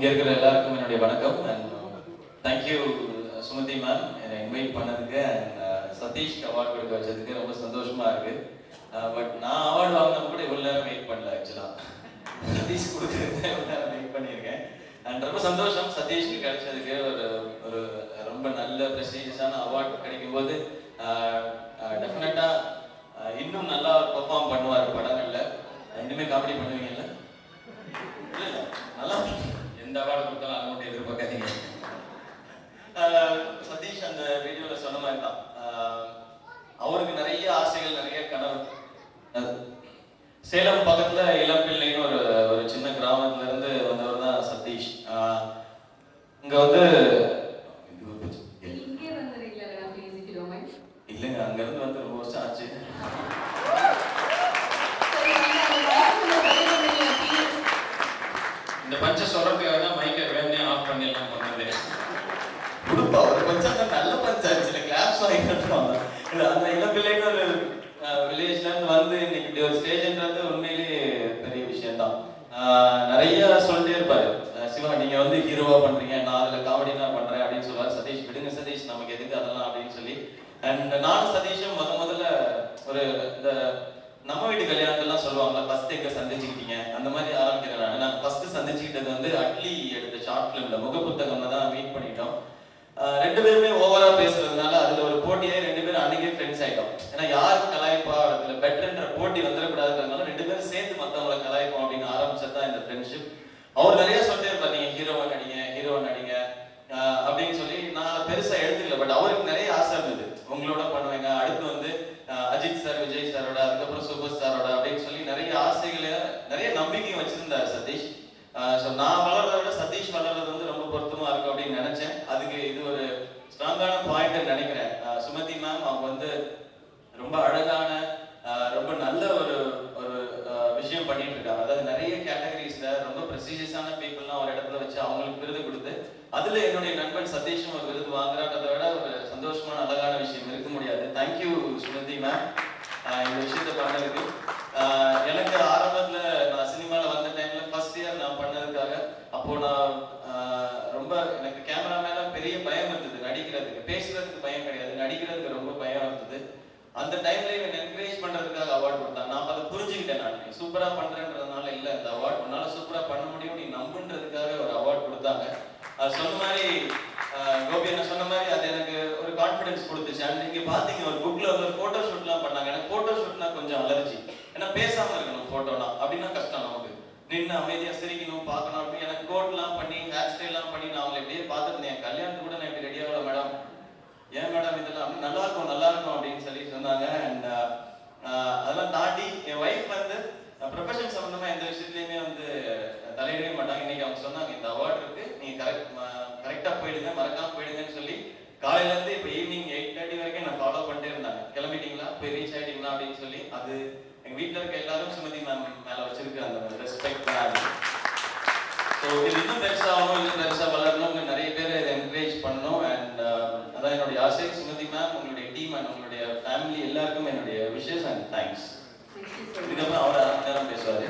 இங்கே இருக்கிற எல்லாருக்கும் என்னுடைய வணக்கம். அண்ட் தேங்க்யூ சுமதி மேம் என்னை இன்வைட் பண்ணதுக்கு அண்ட் சதீஷ்க்கு அவார்டு கொடுக்க வச்சதுக்கு ரொம்ப சந்தோஷமா இருக்கு. பட் நான் அவார்டு வாங்கினப்ப கூட இவ்வளோ நேரம் வெயிட் பண்ணல. ஆக்சுவலாக சதீஷ் கொடுக்குறது இவ்வளோ நேரம் வெயிட் பண்ணியிருக்கேன். அண்ட் ரொம்ப சந்தோஷம் சதீஷ்க்கு கிடைச்சதுக்கு. ஒரு ஒரு ரொம்ப நல்ல ப்ரெஸ்டீஜியஸான அவார்டு கிடைக்கும்போது டெஃபினட்டாக இன்னும் நல்லா பெர்ஃபார்ம் பண்ணுவார் படங்கள்ல. இன்னுமே காமெடி பண்ணுவீங்கல்ல? இல்லை இல்லை, நல்லா எந்த அவார்டு கொடுத்தாலும் அதை மட்டும் எதிர்பார்க்காதீங்க. சதீஷ் அந்த வீடியோவில் சொன்ன மாதிரி தான், அவருக்கு நிறைய ஆசைகள், நிறைய கனவு. சேலம் பக்கத்துல இளம்பிள்ளைன்னு ஒரு ஒரு சின்ன கிராமத்துல இருந்து வந்தவர் தான் சதீஷ். இங்க வந்து இல்லைங்க, அங்க இருந்து வந்து ரொம்ப வருஷம் ஆச்சு. இந்த பஞ்ச சொல்றதுக்காக தான் மைக்கை வேணே ஆஃப் பண்ணிடலாம் பண்ணது. கொடுப்பா ஒரு பஞ்சம் நல்ல பஞ்சாச்சு கிளாஸ் வாங்கிட்டு இல்லை. அந்த இளம்பிள்ளைன்னு ஒரு வில்லேஜ்ல இருந்து வந்து இன்னைக்கு இப்படி ஒரு ஸ்டேஜ்ன்றது உண்மையிலேயே பெரிய விஷயம் தான். நிறைய சொல்லிட்டே இருப்பாரு, சிவா நீங்க வந்து ஹீரோவா பண்றீங்க, நான் அதுல காமெடி தான் பண்றேன் அப்படின்னு சொல்லுவாரு. சதீஷ் விடுங்க சதீஷ், நமக்கு எதுக்கு அதெல்லாம் அப்படின்னு சொல்லி. அண்ட் நானும் சதீஷும் முதல்ல ஒரு இந்த நம்ம வீட்டு கல்யாணத்தெல்லாம் சொல்லுவாங்களா, ஃபர்ஸ்ட் எங்க சந்திச்சுக்கிட்டீங்க அந்த மாதிரி ஆரம்பிக்கிறேன். நான் ஃபர்ஸ்ட் சந்திச்சுக்கிட்டது வந்து அட்லி எடுத்த ஷார்ட் பிலிம்ல முக புத்தகம்ல தான் மீட் பண்ணிட்டோம். ரெண்டு பேருமே ஓவரா பேசுறதுனால அதுல ஒரு போட்டியே ரெண்டு பேரும் அன்னைக்கே ஃப்ரெண்ட்ஸ் ஆயிட்டோம். ஏன்னா யாருக்கு கலாய்ப்பா அதுல பெட்டர்ன்ற போட்டி வந்துடக்கூடாதுன்றதுனால ரெண்டு பேரும் சேர்ந்து மத்தவங்களை கலாய்ப்போம் அப்படின்னு ஆரம்பிச்சதுதான் இந்த ஃப்ரெண்ட்ஷிப். அவர் நிறைய சொல்லிட்டே இருப்பார், நீங்க ஹீரோவா நடிங்க ஹீரோவா நடிங்க அப்படின்னு சொல்லி. நான் பெருசா எடுத்துக்கல, பட் அவருக்கு நிறைய ஆசை இருந்தது, உங்களோட பண்ணுவேங்க, அடுத்து வந்து அஜித் சார், விஜய் சாரோட, அதுக்கப்புறம் சூப்பர் ஸ்டாரோட அப்படின்னு சொல்லி நிறைய ஆசைகளை, நிறைய நம்பிக்கையும் வச்சிருந்தார் சதீஷ். ஸோ நான் வளர்றத விட சதீஷ் வளர்றது வந்து ரொம்ப பொருத்தமா இருக்கும் அப்படின்னு நினைச்சேன். அதுக்கு இது ஒரு ஸ்ட்ராங்கான பாயிண்ட் நினைக்கிறேன். சுமதி மேம் அவங்க வந்து ரொம்ப அழகான, ரொம்ப நல்ல ஒரு ஒரு விஷயம் பண்ணிட்டு இருக்காங்க. அதாவது நிறைய கேட்டகரிஸ்ல ரொம்ப ப்ரெஸ்டீஜியஸான பீப்புள்லாம் ஒரு இடத்துல வச்சு அவங்களுக்கு விருது கொடுத்து, அதுல என்னுடைய நண்பன் சதீஷும் ஒரு விருது வாங்குறான்றதை விட ஒரு சந்தோஷமான அழகான விஷயம் இருக்க முடியாது. தேங்க்யூ சுமதி மேம் இந்த விஷயத்த பண்ணதுக்கு. எனக்கு ஆரம்பத்துல நான் சினிமாவில் வந்த டைம்ல ஃபர்ஸ்ட் இயர் நான் பண்ணதுக்காக, அப்போ நான் ரொம்ப எனக்கு கேமரா மேல பெரிய பயம் இருந்தது, நடிக்கிறதுக்கு. பேசுறதுக்கு பயம் கிடையாது, நடிக்கிறதுக்கு ரொம்ப பயம் இருந்தது. அந்த டைம்ல என்ன என்கரேஜ் பண்றதுக்காக அவார்டு கொடுத்தாங்க. நான் அதை புரிஞ்சுக்கிட்டேன். நான் சூப்பரா பண்றேன்றதுனால இல்ல, இந்த அவார்டு உன்னால சூப்பரா பண்ண முடியும் நீ நம்புன்றதுக்காக ஒரு அவார்டு கொடுத்தாங்க. அது சொன்ன மாதிரி கோபி என்ன சொன்ன மாதிரி அது எனக்கு ஒரு கான்ஃபிடன்ஸ் கொடுத்துச்சு. அண்ட் நீங்க பாத்தீங்க ஒரு புக்ல வந்து போட்டோ ஷூட்லாம் பண்ணாங்க. எனக்கு போட்டோ ஷூட்னா கொஞ்சம் அலர்ஜி. ஏன்னா பேசாம இருக்கணும் போட்டோனா, அப்படின்னா கஷ்டம் நமக்கு. நின்று அமைதியா சிரிக்கணும், பார்க்கணும் அப்படின்னு. எனக்கு கோட்லாம் பண்ணி ஹேர் ஸ்டைல்லாம் பண்ணி நான் அவங்களை எப்படியே பார்த்துருந்தேன். கல்யாணத்துக்கு கூட நான் இப்படி ரெடி ஆகல மேடம், ஏன் மேடம் இதெல்லாம் நல்லா இருக்கும் அப்படின்னு சொல்லி சொன்னாங்க. அண்ட் அதெல்லாம் தாண்டி என் ஒய்ஃப் வந்து ப்ரொஃபஷன் சம்பந்தமா எந்த விஷயத்துலயுமே வந்து தலையிடவே மாட்டாங்க. இன்னைக்கு அவங்க சொன்னாங்க, இந்த அவார்டு இருக்கு, நீங்க கரெக்டா போயிடுங்க, மறக்காம போயிடுங்கன்னு சொல்லி காலையில இருந்து இப்போ ஈவினிங் 8:30 வரைக்கும் நான் ஃபாலோ பண்ணிட்டே இருந்தாங்க. கிளம்பிட்டீங்களா, போய் ரீச் ஆயிட்டீங்களா அப்படின்னு சொல்லி. அது எங்க வீட்டுல இருக்க எல்லாரும் சுமதி மேம் மேல வச்சிருக்க அந்த ரெஸ்பெக்ட் தான் அது. ஸோ இது இன்னும் பெருசாகணும், இன்னும் பெருசா வளரணும், நிறைய பேர் இதை என்கரேஜ் பண்ணணும். அண்ட் அதான் என்னுடைய ஆசை. சுமதி மேம், உங்களுடைய டீம் அண்ட் உங்களுடைய ஃபேமிலி எல்லாருக்கும் என்னுடைய விஷஸ் அண்ட் தேங்க்ஸ். இதுக்கப்புறம் அவர் 1/2 மணி நேரம் பேசுவாரு.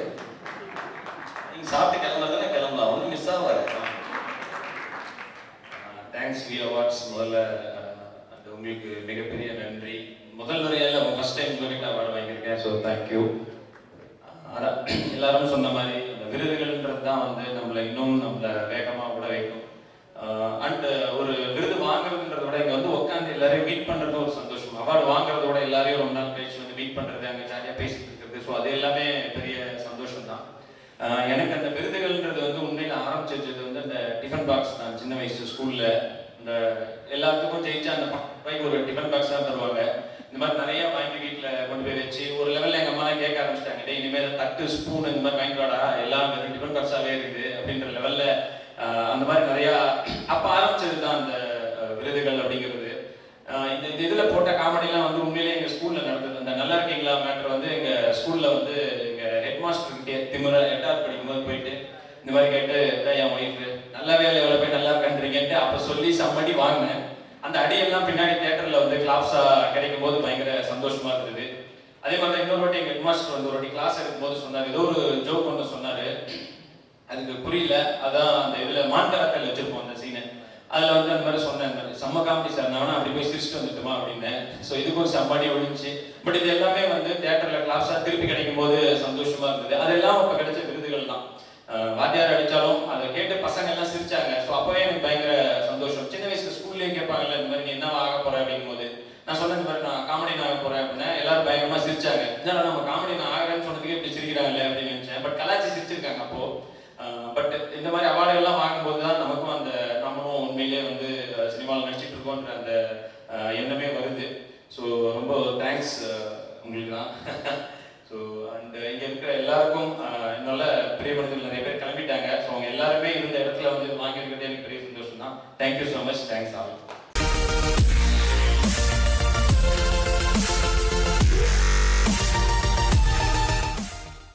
நீங்க சாப்பிட்டு கிளம்புறதுனா கிளம்பலாம், ஒன்றும் மிஸ் ஆகாது. Thanks V awards. முதல்ல அது உங்களுக்கு மிகப்பெரிய நன்றி. முதல் முறையில் ஃபர்ஸ்ட் டைம் உங்ககிட்ட அவார்டு வாங்கியிருக்கேன். So thank you. அதான் எல்லாரும் சொன்ன மாதிரி அந்த விருதுகள்ன்றது தான் வந்து நம்மளை இன்னும் நம்மளை வேகமாக கூட வைக்கும். அண்ட் ஒரு விருது வாங்குறதுன்றத விட இங்கே வந்து உட்காந்து எல்லாரையும் மீட் பண்ணுறது ஒரு சந்தோஷம். அவார்டு வாங்குறத விட எல்லாரையும் ரொம்ப நாள் கழிச்சு வந்து மீட் பண்ணுறது, அங்கே ஜாலியாக பேசிட்டு இருக்கிறது, ஸோ அது எல்லாமே பெரிய சந்தோஷம் தான். எனக்கு அந்த விருதுகள்ன்றது வந்து உண்மையில் ஆரம்பிச்சது வந்து அந்த டிஃபன் பாக்ஸ். நான் சின்ன வயசு ஸ்கூலில் இந்த எல்லாத்துக்கும் ஜெயிச்சா அந்த பைக்கு ஒரு டிஃபன் பாக்ஸ் தான் தருவாங்க. இந்த மாதிரி நிறைய வாங்கி வீட்டில் கொண்டு போய் வச்சு ஒரு லெவலில் எங்கள் அம்மாலாம் கேட்க ஆரம்பிச்சிட்டாங்க, டே இனிமேல் தட்டு ஸ்பூன் இந்த மாதிரி வாங்கிட்டு வாடா, எல்லாம் வெறும் டிஃபன் பாக்ஸாகவே இருக்குது அப்படின்ற லெவலில் அந்த மாதிரி நிறையா அப்போ ஆரம்பிச்சது தான் அந்த விருதுகள் அப்படிங்கிறது. இந்த இதில் போட்ட காமெடிலாம் வந்து உண்மையிலேயே எங்கள் ஸ்கூலில் நடந்தது. அந்த நல்லா இருக்கீங்களா மேட்ரு வந்து எங்கள் ஸ்கூலில் வந்து எங்கள் ஹெட் மாஸ்டர்கிட்டே திமுறை 8வது படிக்கும்போது போயிட்டு இந்த மாதிரி கேட்டு, என் ஒய்ஃபு நல்லாவே இல்லை, எவ்வளோ போய் நல்லா கண்டுறீங்கன்ட்டு அப்போ சொல்லி சம்மடி வாங்கினேன். அந்த அடியெல்லாம் பின்னாடி தியேட்டரில் வந்து கிளாப்ஸாக கிடைக்கும் போது பயங்கர சந்தோஷமா இருந்தது. அதே மாதிரி தான் இன்னொரு வாட்டி எங்கள் ஹெட் மாஸ்டர் வந்து ஒரு வாட்டி கிளாஸ் எடுக்கும்போது சொன்னார், ஏதோ ஒரு ஜோக் ஒன்று சொன்னார். இந்த மாதிரி நிறைய வாங்கி வீட்டில் கொண்டு போய் வச்சு ஒரு லெவலில் எங்கள் அம்மாலாம் கேட்க ஆரம்பிச்சிட்டாங்க, டே இனிமேல் தட்டு ஸ்பூன் இந்த மாதிரி வாங்கிட்டு வாடா, எல்லாம் வெறும் டிஃபன் பாக்ஸாகவே இருக்குது அப்படின்ற லெவலில் அந்த மாதிரி நிறையா அதுக்கு புரியல. அதான் அந்த இதில் மான்கராக்கல் வச்சிருப்போம் அந்த சீனை. அதில் வந்து அந்த மாதிரி சொன்னேன், இந்த மாதிரி செம்ம காமெடி சார், நான் வேணா அப்படி போய் சிரிச்சுட்டு வந்துட்டுமா அப்படின்னேன். ஸோ இதுக்கும் செம்பாடி ஒழிஞ்சு. பட் இது எல்லாமே வந்து தேட்டரில் கிளாப்ஸாக திருப்பி கிடைக்கும் போது சந்தோஷமா இருந்தது. அதெல்லாம் இப்போ கிடைச்ச விருதுகள் தான். வாத்தியார் அடித்தாலும் அதை கேட்டு பசங்க எல்லாம் சிரிச்சாங்க. ஸோ அப்போவே எனக்கு பயங்கர சந்தோஷம். சின்ன வயசுல ஸ்கூல்லேயே கேட்பாங்கல்ல, இந்த மாதிரி நீ என்ன ஆக போற அப்படிங்கும் போது நான் சொன்ன இந்த மாதிரி நான் காமெடி ஆக போறேன் அப்படின்னா எல்லாரும் பயங்கரமா சிரிச்சாங்க. என்னடா நம்ம காமெடி நான் ஆகிறேன்னு சொன்னதுக்கு இப்படி சிரிக்கிறாங்களே அப்படின்னு நினைச்சேன். பட் கலாச்சி சிரிச்சிருக்காங்க அப்போ. பட் இந்த மாதிரி அவார்டுகள்லாம் வாங்கும்போது தான் நமக்கும் அந்த நம்மளும் உண்மையிலேயே வந்து சினிமாவில் நடிச்சிட்டு இருக்கோன்ற அந்த எண்ணமே வருது. ஸோ ரொம்ப தேங்க்ஸ் உங்களுக்கு தான். ஸோ அண்ட் இங்கே இருக்கிற எல்லாருக்கும் நல்ல பெரிய மனிதர்கள் நிறைய பேர் கிளம்பிட்டாங்க. ஸோ அவங்க எல்லாருமே இந்த இடத்துல வந்து வாங்கியிருக்கிறது எனக்கு பெரிய சந்தோஷம் தான். Thank you so much. Thanks all.